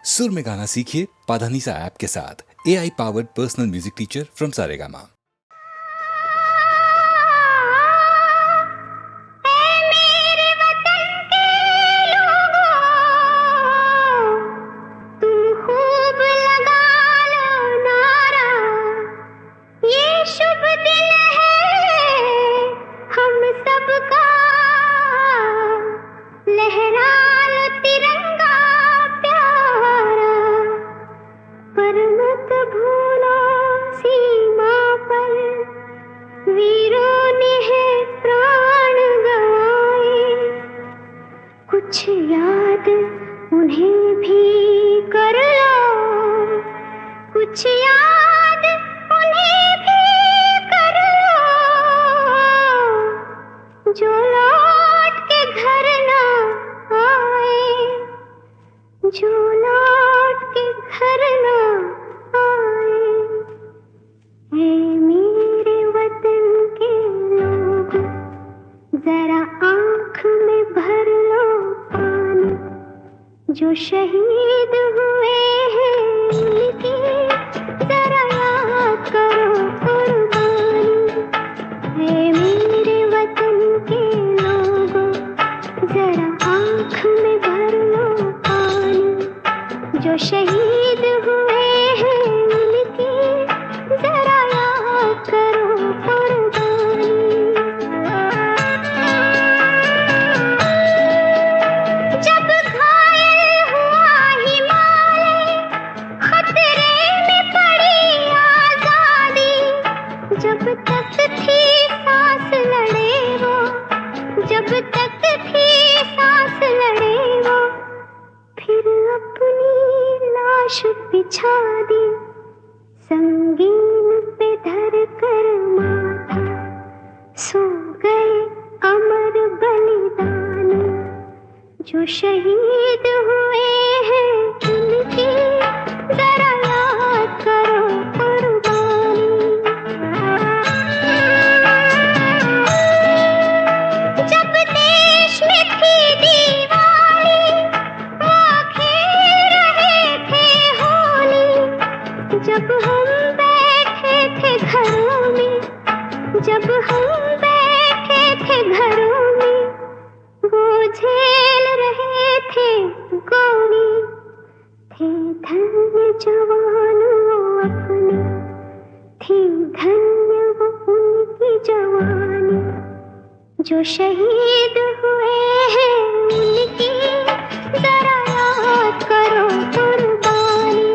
सुर में गाना सीखिए पाधानीसा ऐप के साथ। AI powered personal music teacher from Saregama. कुछ याद उन्हें भी कर लो, कुछ याद उन्हें भी कर लो, जो लौट के घर ना आए, जो लौट के घर ना आए। ऐ मेरे वतन के लोग, जरा आँख में भर लो पानी, जो शहीद हुए हैं उनकी जरा याद करो कुर्बानी। ऐ मेरे वतन के लोगों, जरा आँख में भर लो पानी, जो शहीद हुए हैं उनकी जरा याद करो कुर्बानी। जब घायल हुआ हिमालय, खतरे में पड़ी आजादी, जब तक थी सांस लड़े वो, जब तक थी सांस लड़े वो, फिर अपनी लाश बिछा दी, संगीन पे धर कर माथा, सो गए अमर बलिदानी, जो शहीद हुए हैं उनकी जरा याद करो कुर्बानी। जब देश में थी दिवाली, वो खेल रहे थे होली, जब हम बैठे थे घरों में, जब हम बैठे थे घरों में, वो झेल रहे थे गोली, थे धन्य जवान वो अपने, थी धन्य वो उनकी जवानी, जो शहीद हुए हैं उनकी जरा याद करो कुर्बानी।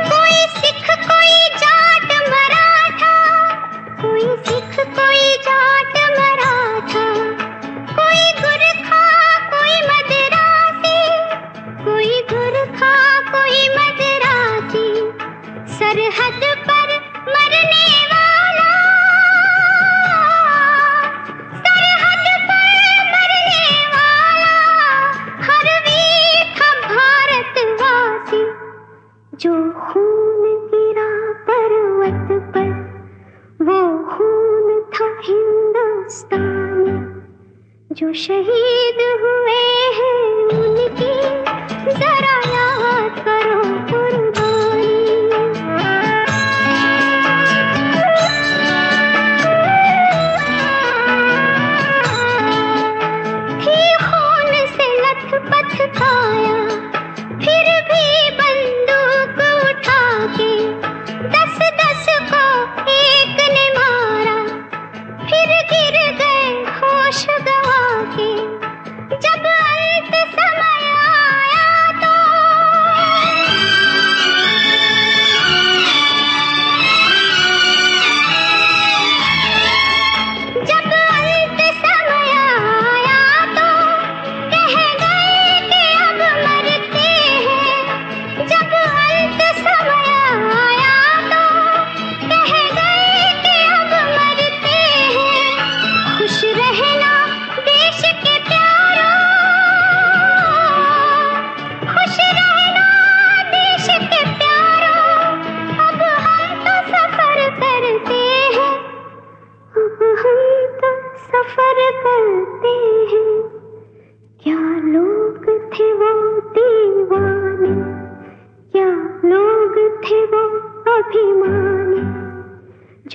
कोई सिख कोई जाट मराठा, कोई सिख कोई जाट मराठा, कोई गुरखा कोई मदरासी, कोई गुरखा कोई मदरासी, सरहद पर मरने वाला, सरहद पर मरने वाला, हर वीर था भारतवासी, जो खून गिरा पर्वत पर, वो खून था हिंदुस्तानी, जो शहीद हुए हैं उनकी जरा याद करो कुर्बानी। थी खून से लथपथ काया, फिर भी बंदूक उठा के 10-10 को एक ने मारा, फिर गिर गए होश गवा के, जब अंत समय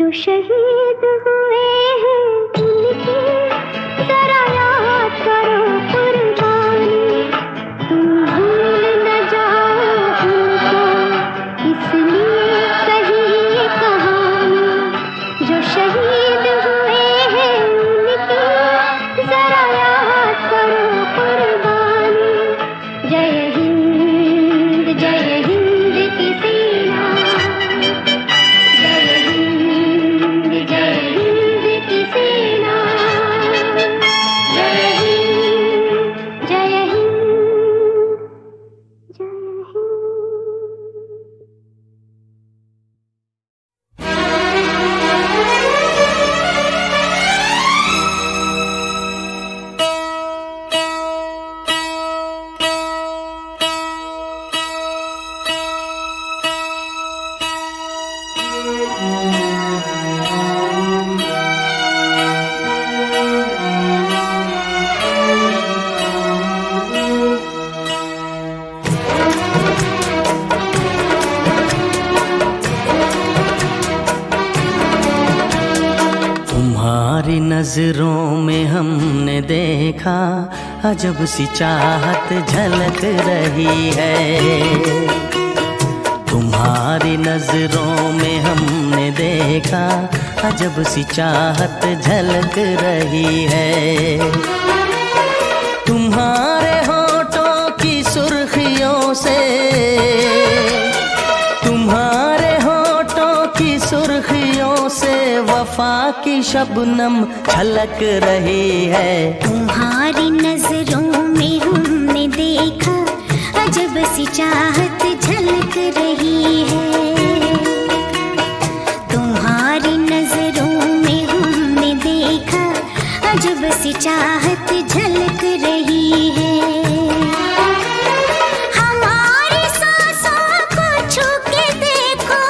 जो शहीद हुए हैं उनकी जरा याद करो कुर्बानी, तुम भूल न जाओ उनको, इसलिए कही ये कहानी। जो शहीद हुए हैं उनकी जरा याद करो कुर्बानी। जय हिंद की सेना, जय हिंद की सेना, जय हिंद, जय हिंद, जय हिंद। तुम्हारी नजरों में हमने देखा अजब सी चाहत झलक रही है। तुम्हारी नजरों में हमने देखा अजब सी चाहत झलक रही है। तुम्हारे होठों की सुर्खियों से, तुम्हारे होठों की सुर्खियों से वफा की शबनम छलक रही है। तुम्हारी नजरों में हमने देखा अजब सी चाहत झलक रही है। तुम्हारी नजरों में हमने देखा अजब सी चाहत झलक रही है। हमारी सांसों को छू के देखो,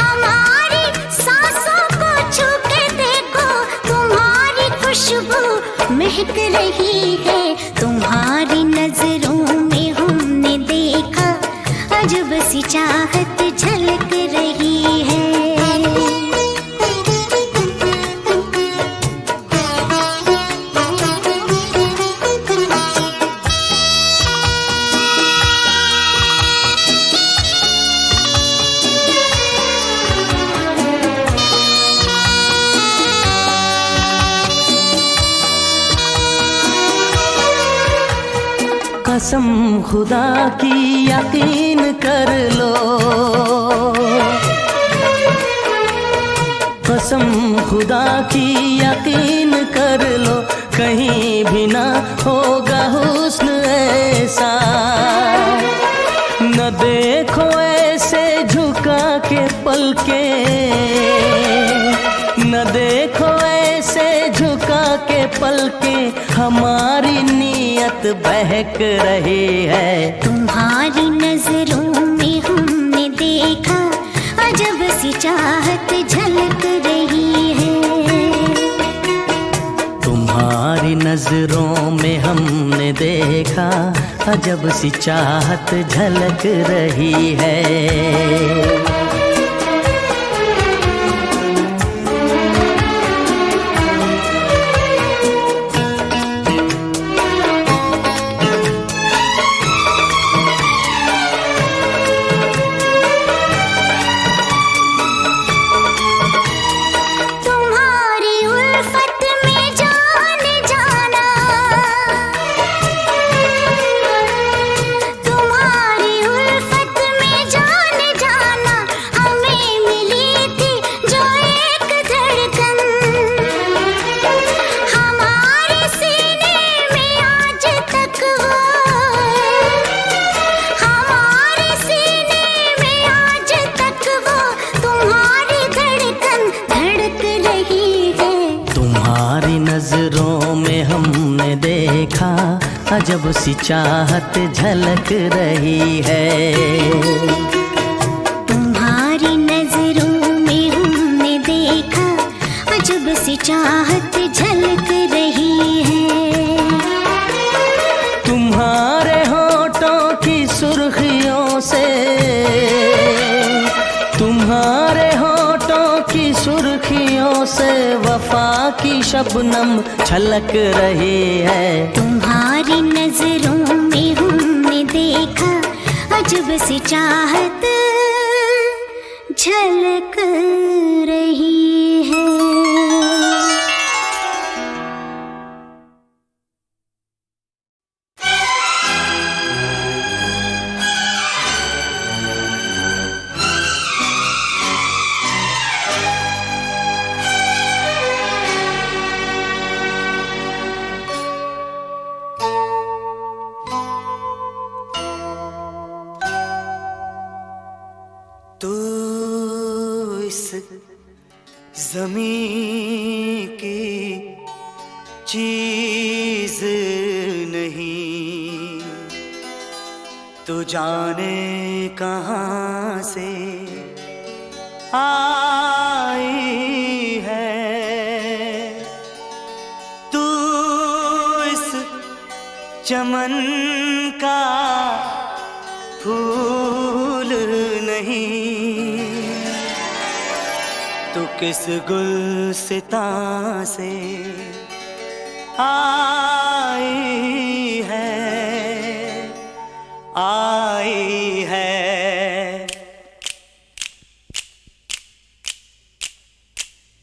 हमारी सांसों को छू के देखो, तुम्हारी खुशबू महक रही है। तुम्हारी नजरों में हमने देखा अजब सी चाहत झलक रही है। कसम खुदा की यकीन कर लो, कसम खुदा की यकीन कर लो, कहीं भी ना होगा हुस्न ऐसा। न देखो ऐसे झुका के पलके, न देखो ऐसे झुका के पलके, हमारी नीयत बहक रही है। तुम्हारी नजरों में हमने देखा अजब सी चाहत झलक रही है। तुम्हारी नजरों में हमने देखा अजब सी चाहत झलक रही है। नजरों में हमने देखा अजब सी चाहत झलक रही है। तुम्हारी नजरों में हमने देखा अजब सी चाहत झलक रही है। तुम्हारे होठों की सुर्खियों से, तुम्हारे होठों की शबनम छलक रही है। तुम्हारी नजरों में हमने देखा अजब सी चाहत झलक रही है। ज़मीं की चीज़ नहीं, तू जाने कहाँ से आई है। तू इस चमन का फूल नहीं, तू किस गुलसितां से आई है, आई है।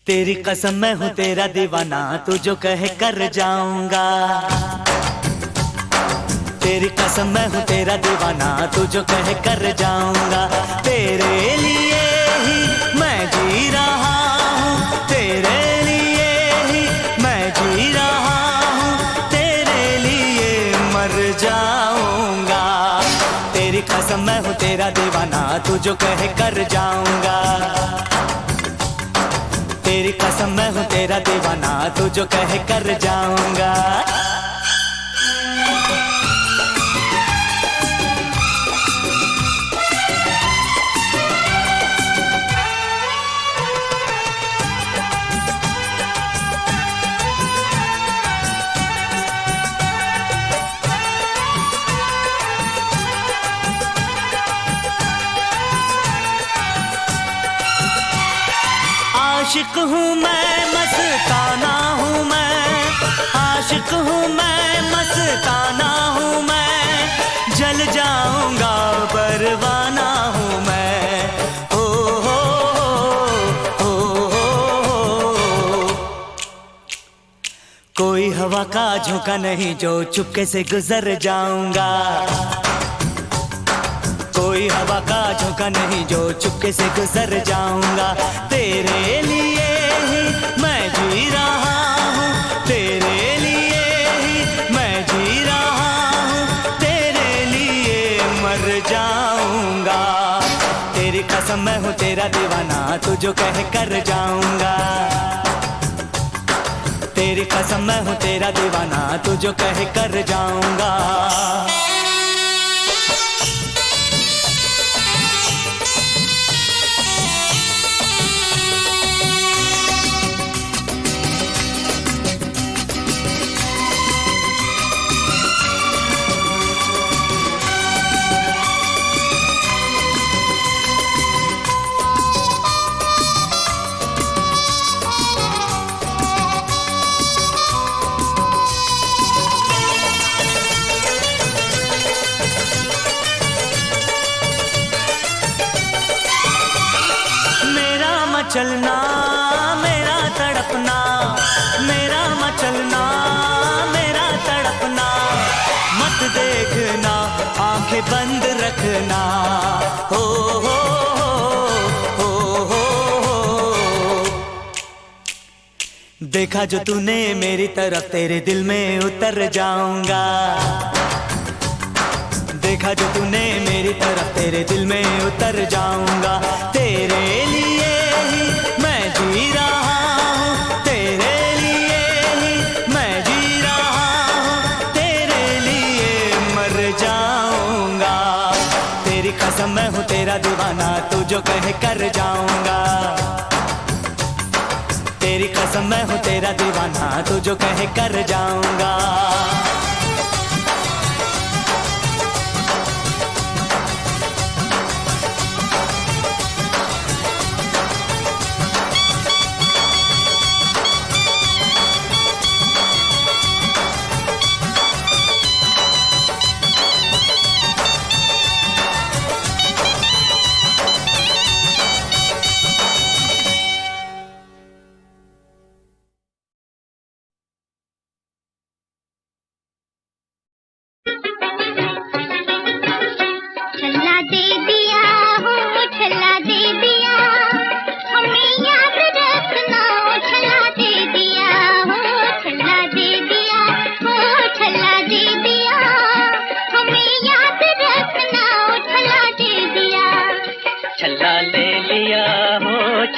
तेरी कसम मैं हूँ तेरा दीवाना, तू जो कहे कर जाऊंगा। तेरी कसम मैं हूँ तेरा दीवाना, तू जो कहे कर जाऊंगा। तेरे लिए ही मैं जी रहा हूँ, तेरे लिए ही मैं जी रहा हूँ, तेरे लिए मर जाऊंगा। तेरी कसम मैं हूँ तेरा दीवाना, तू जो कहे कर जाऊंगा। तेरी कसम मैं हूँ तेरा दीवाना, तू जो कहे कर जाऊंगा। आशिक हूँ मैं, मस्ताना हूँ मैं, आशिक हूँ मैं, मस्ताना हूँ मैं, जल जाऊंगा परवाना हूँ मैं। ओ हो हो हो। कोई हवा का झोंका नहीं जो चुपके से गुजर जाऊंगा। कोई हवा का झोंका नहीं जो चुपके से गुजर जाऊंगा। तेरे लिए ही मैं जी रहा हूँ, तेरे लिए ही मैं जी रहा हूँ, तेरे लिए मर जाऊंगा। तेरी कसम मैं हूँ तेरा दीवाना, तू जो कहे कर जाऊंगा। तेरी कसम मैं हूँ तेरा दीवाना, तू जो कहे कर जाऊंगा। मचलना मेरा तड़पना, मेरा मचलना मेरा तड़पना, मत देखना आंखें बंद रखना। हो हो हो हो हो। देखा जो तूने मेरी तरफ, तेरे दिल में उतर जाऊंगा। देखा जो तूने मेरी तरफ, तेरे दिल में उतर जाऊंगा। तेरे लिए ही मैं जी रहा हूँ, तेरे लिए ही मैं जी रहा हूँ, तेरे लिए मर जाऊंगा। तेरी कसम मैं हूँ तेरा दीवाना, तू जो कहे कर जाऊंगा। तेरी कसम मैं हूँ तेरा दीवाना, तू जो कहे कर जाऊंगा।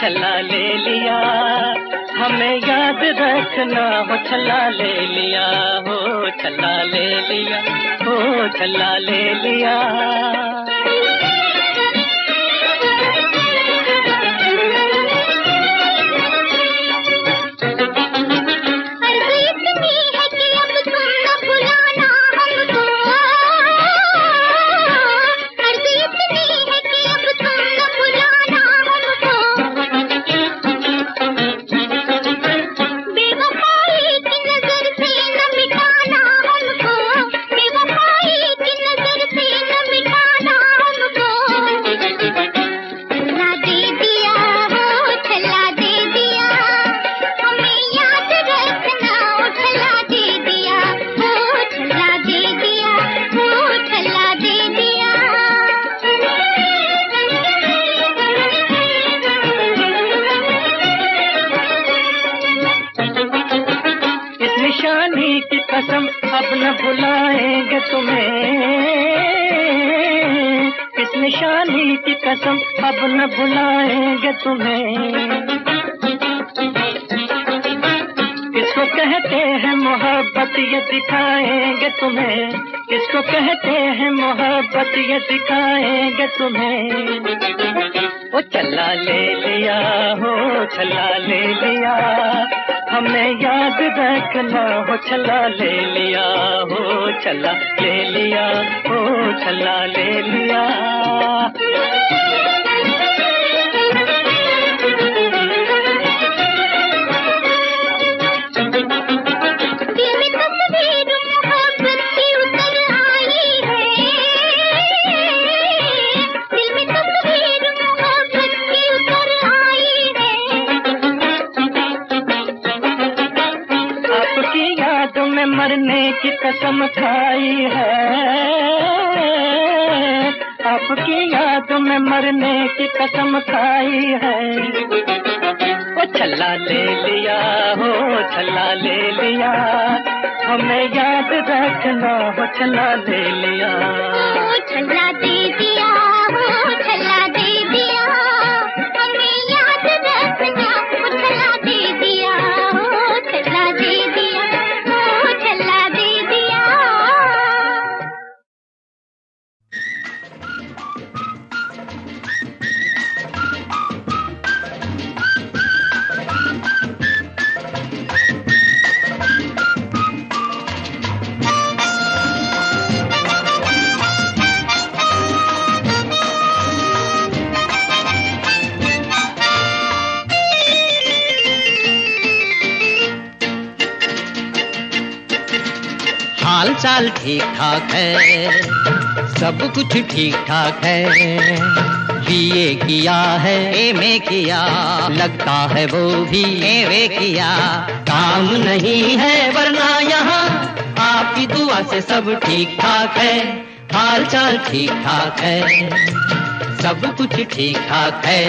छल्ला ले लिया, हमें याद रखना हो छल्ला ले लिया, हो छल्ला ले लिया, हो छल्ला ले लिया। कसम अब न भुलाएंगे तुम्हें, इस निशानी की कसम अब न भुलाएंगे तुम्हें। किसको कहते हैं मोहब्बत ये दिखाएंगे तुम्हें, किसको कहते हैं मोहब्बत ये दिखाएंगे तुम्हें। ओ छल्ला ले लिया, हो छल्ला ले लिया, हमें याद रखना हो छल्ला ले लिया, हो छल्ला ले लिया, हो छल्ला ले लिया। मरने की कसम खाई है, आपकी याद में मरने की कसम खाई है। वो छल्ला ले लिया, हो छल्ला ले लिया, हमें याद रखना हो छल्ला ले लिया। हो छल्ला दे दिया, हो छल्ला दे दिया, हमें याद रखना हो छल्ला दे दिया, हो छल्ला दे दिया। हाल चाल ठीक ठाक है, सब कुछ ठीक ठाक है। बीए किया है, एमए किया, लगता है वो भी एमए किया। काम नहीं है वरना यहाँ आपकी दुआ से सब ठीक ठाक है। हाल चाल ठीक ठाक है, सब कुछ ठीक ठाक है।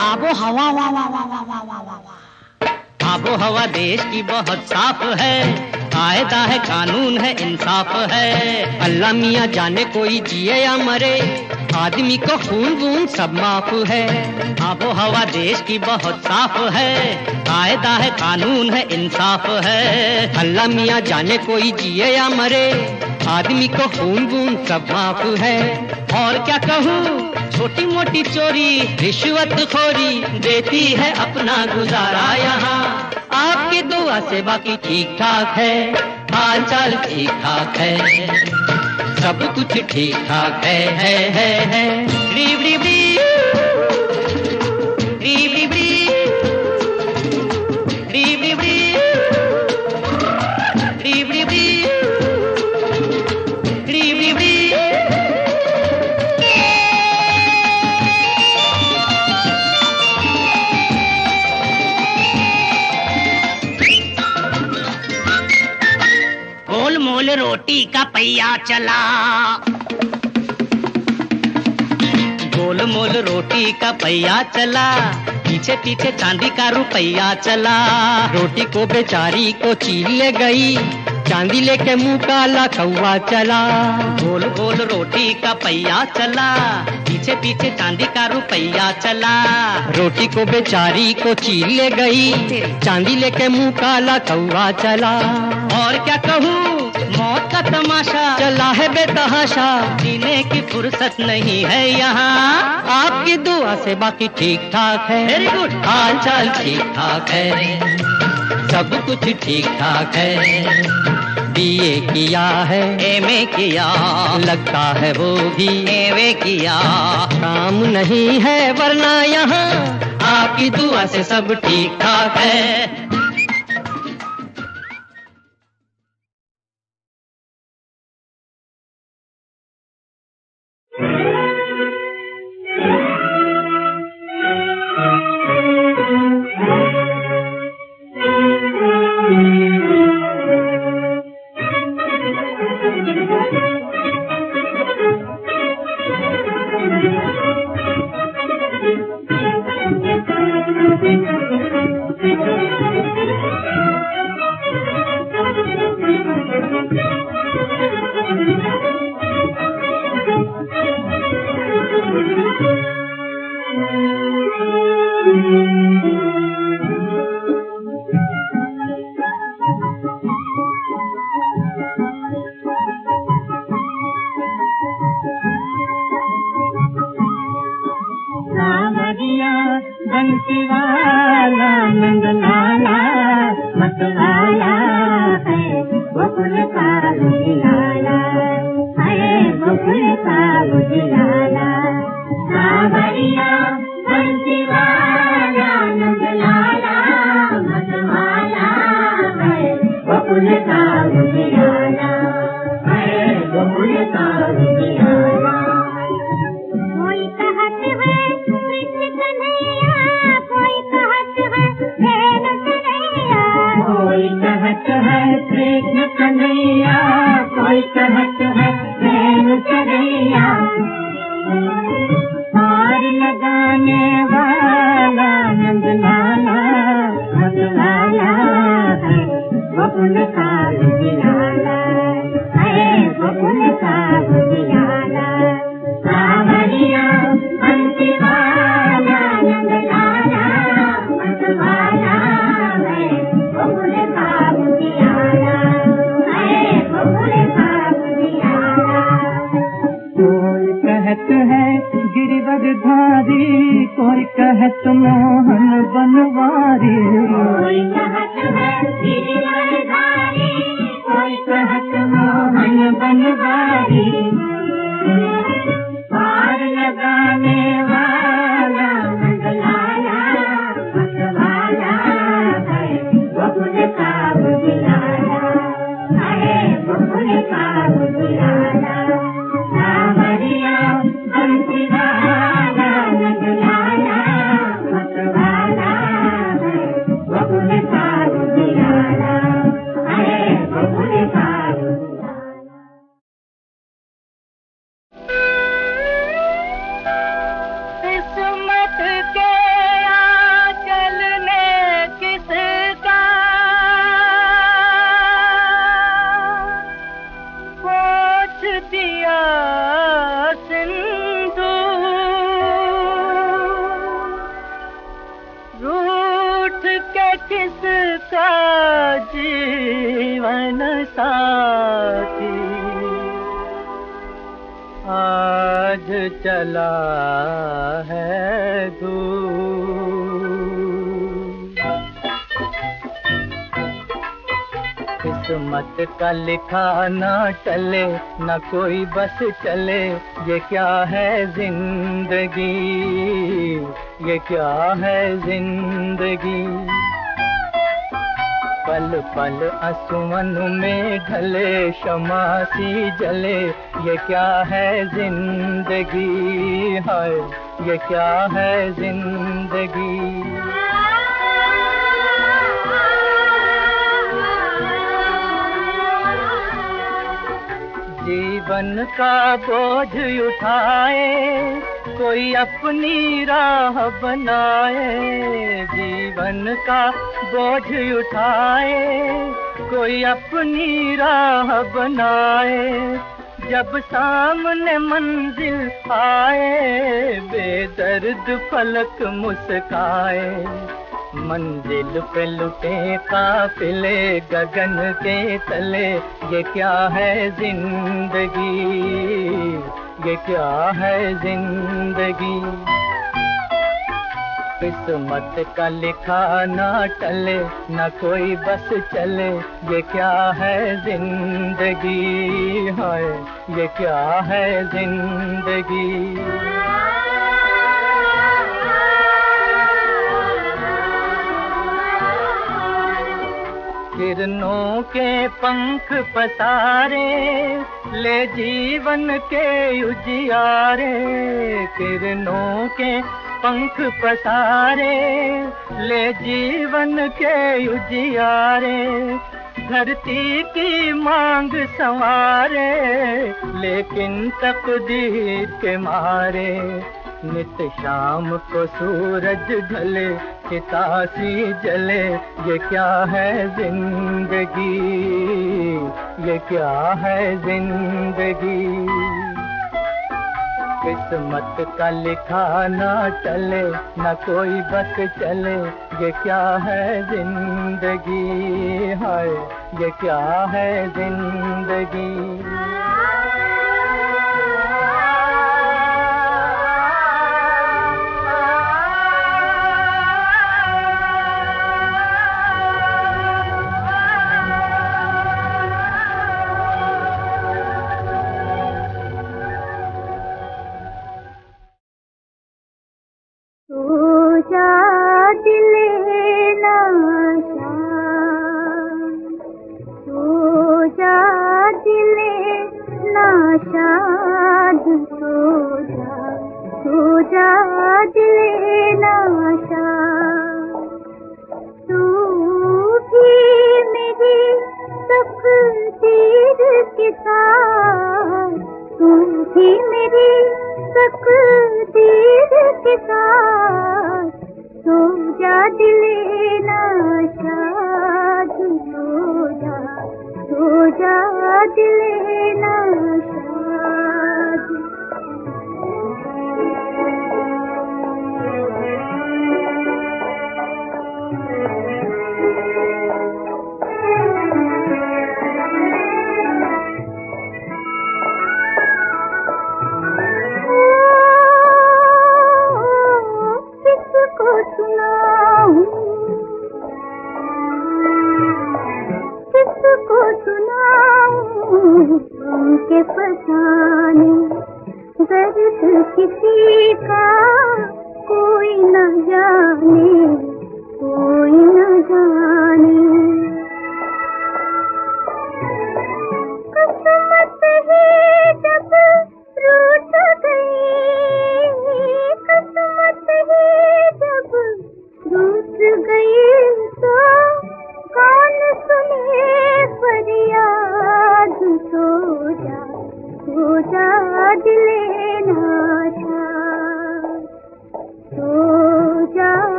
आबो हवा वाह वाह वाह वाह वाह वाह वाह, आबो हवा देश की बहुत साफ है। कायदा है, कानून है, इंसाफ है। अल्लाह मियाँ जाने कोई जिए या मरे, आदमी को खून वून सब माफ है। आबो हवा देश की बहुत साफ है। कायदा है, कानून है, इंसाफ है। अल्लाह मियाँ जाने कोई जिए या मरे, आदमी को खून वून सब माफ है। और क्या कहूँ, छोटी मोटी चोरी रिश्वत खोरी देती है अपना गुजारा यहाँ। आपकी दुआ से बाकी ठीक ठाक है, हाल चाल ठीक ठाक है, सब कुछ ठीक ठाक है। रीब रीब रीब रीब रीब रीब रीब रीब रीब रीब रीब रीब। मोल रोटी का पहिया चला, गोल मोल रोटी का पहिया चला, पीछे पीछे चांदी का रुपया चला। रोटी को बेचारी को छीन ले गई, चांदी लेके मुंह काला कौवा चला, गोल गोल रोटी का पहिया चला, पीछे पीछे चांदी का रुपया चला। रोटी को बेचारी को चीर ले गई, चांदी लेके मुंह काला कौवा चला। और क्या कहूँ, मौत का तमाशा चला है बेतहाशा, जीने की फुर्सत नहीं है यहाँ। आपकी दुआ से बाकी ठीक ठाक है, वेरी गुड, हाल चाल ठीक ठाक है, सब कुछ ठीक ठाक है। बीए किया है, एमए किया, लगता है वो भी एवे किया। काम नहीं है वरना यहाँ आपकी दुआ से सब ठीक ठाक है। किस्मत का लिखा ना चले, न कोई बस चले, ये क्या है जिंदगी, ये क्या है जिंदगी। पल पल आसमान में ढले, शमा सी जले, ये क्या है जिंदगी, हाय ये क्या है जिंदगी। जीवन का बोझ उठाए, कोई अपनी राह बनाए, जीवन का बोझ उठाए, कोई अपनी राह बनाए, जब सामने मंजिल आए, बेदर्द फलक मुस्काए, मंजिल पे लुटे काफिले गगन के तले, ये क्या है जिंदगी, ये क्या है जिंदगी। किस्मत का लिखा ना टले, न कोई बस चले, ये क्या है जिंदगी, हाय ये क्या है जिंदगी। किरणों के पंख पसारे, ले जीवन के उजियारे, किरणों के पंख पसारे, ले जीवन के उजियारे, धरती की मांग संवारे, लेकिन तकदीर के मारे, नित शाम को सूरज ढले, चितासी जले, ये क्या है जिंदगी, ये क्या है जिंदगी। किस्मत का लिखा ना चले, न कोई बस चले, ये क्या है जिंदगी, हाय ये क्या है जिंदगी।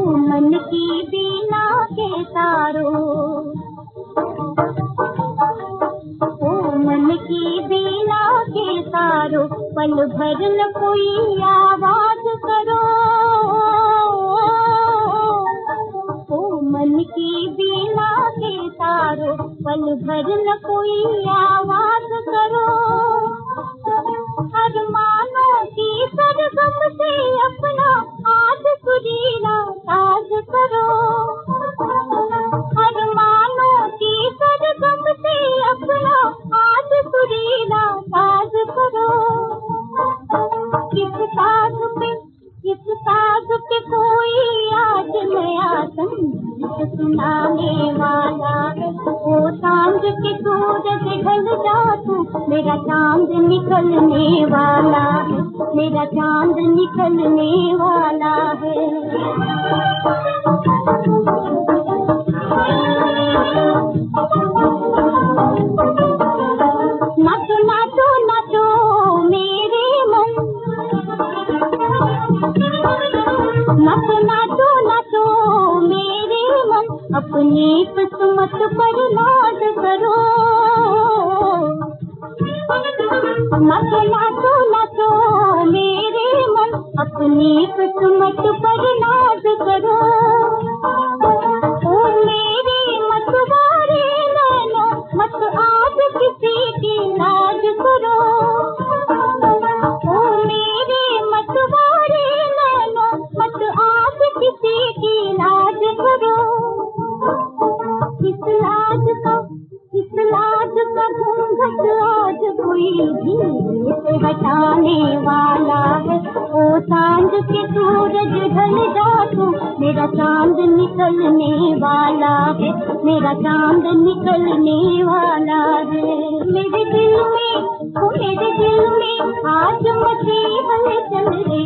मन की बीना के तारों, ओ मन की बीना के तारों, पल भर न कोई आवाज करो, ओ मन की बीना के तारों, पल भर न कोई आवाज करो। अरमानों की सरगम से अपना आज सुरीला साज करो, अरमानों की सरगम से अपना आज सुरीला साज करो। इस साज पे कोई आज नया संगीत सुनाने वाला है, ओ सांझ के सूरज ढल जा तू, मेरा चांद निकलने वाला है, मेरा चांद निकलने वाला है। नाचो नाचो नाचो मेरे मन, नाचो नाचो नाचो मेरे मन, अपनी किस्मत पर नाज करो। नाचो नाचो नाचो मेरे मन, अपनी किस्मत पर नाज करो। ओ मेरे मतवारे नैनो, मत आज किसी की लाज करो। ओ मेरे मतवारे नैनो, मत आज किसी की लाज करो। इस लाज का घूंघट आज कोई धीरे से हटाने वाला है, ओ सांझ के सूरज ढल जा तू, मेरा चांद निकलने वाला है, मेरा चांद निकलने वाला है। मेरे दिल में आज मची हलचल रे,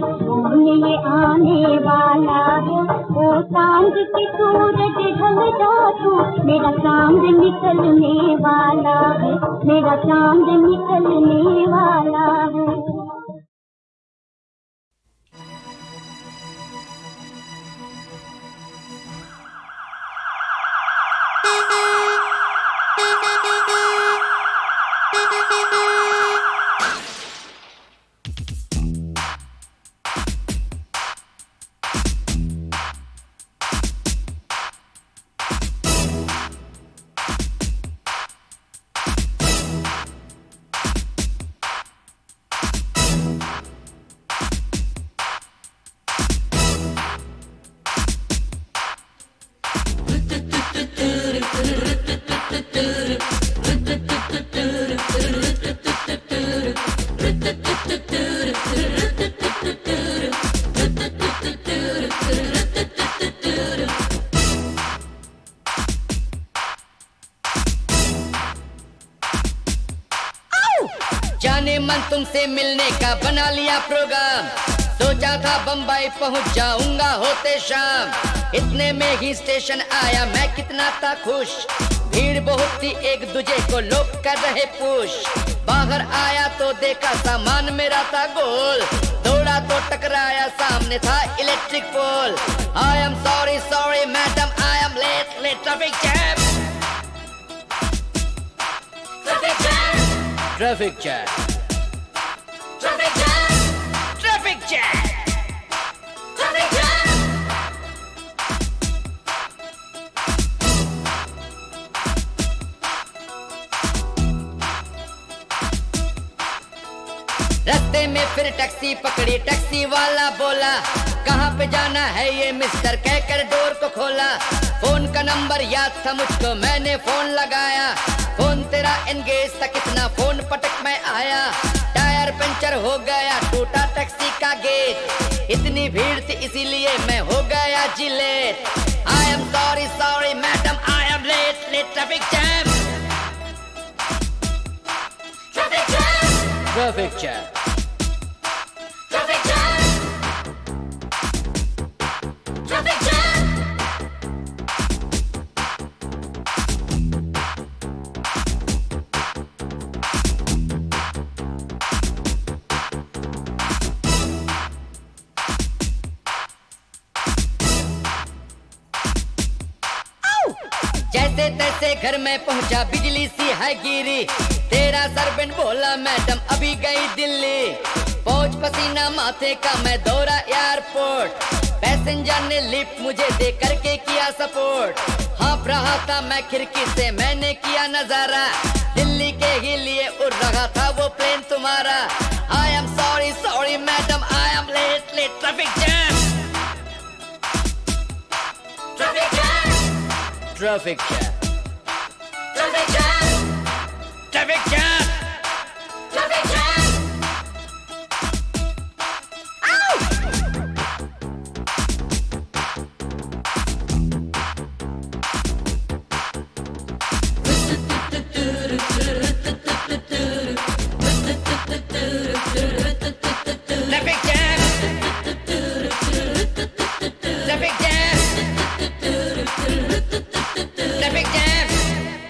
ये आने वाला है, ओ सांझ के सूरज ढल जा तू, मेरा चांद निकलने वाला है, मेरा चांद निकलने वाला है। जाने मन तुमसे मिलने का बना लिया प्रोग्राम, सोचा था बम्बई पहुंच जाऊंगा होते शाम, इतने में ही स्टेशन आया मैं कितना था खुश, भीड़ बहुत थी एक दूजे को लोग कर रहे पुश, बाहर आया तो देखा सामान मेरा था गोल, दौड़ा तो टकराया सामने था electric pole. I am sorry sorry madam I am late late, traffic jam traffic jam traffic jam traffic jam traffic jam traffic jam. रास्ते में फिर टैक्सी पकड़ी, टैक्सी वाला बोला कहाँ पे जाना है ये मिस्टर, कहकर डोर को खोला, फोन का नंबर याद था मुझको मैंने फोन लगाया, फोन तेरा एंगेज था कितना फोन पटक में आया, टायर पंचर हो गया टूटा टैक्सी का गेट, इतनी भीड़ थी इसीलिए मैं हो गया जी late. I am sorry sorry madam I am late late, traffic jam traffic jam traffic jam traffic jam traffic jam. जैसे तैसे घर में पहुंचा बिजली सी है गिरी, तेरा सर्वेंट बोला मैडम अभी गई दिल्ली। पहुंच पसीना माथे का मैं दौड़ा एयरपोर्ट, पैसेंजर ने लिफ्ट मुझे दे करके किया सपोर्ट। हाँफ रहा था मैं खिड़की से मैंने किया नजारा, दिल्ली के ही लिए उड़ रहा था वो प्लेन तुम्हारा। I am sorry sorry madam I am late late, traffic jam traffic jam traffic jam traffic jam traffic jam traffic jam.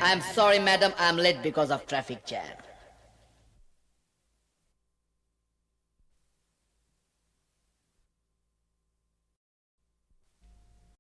I'm sorry, madam, I'm late because of traffic jam.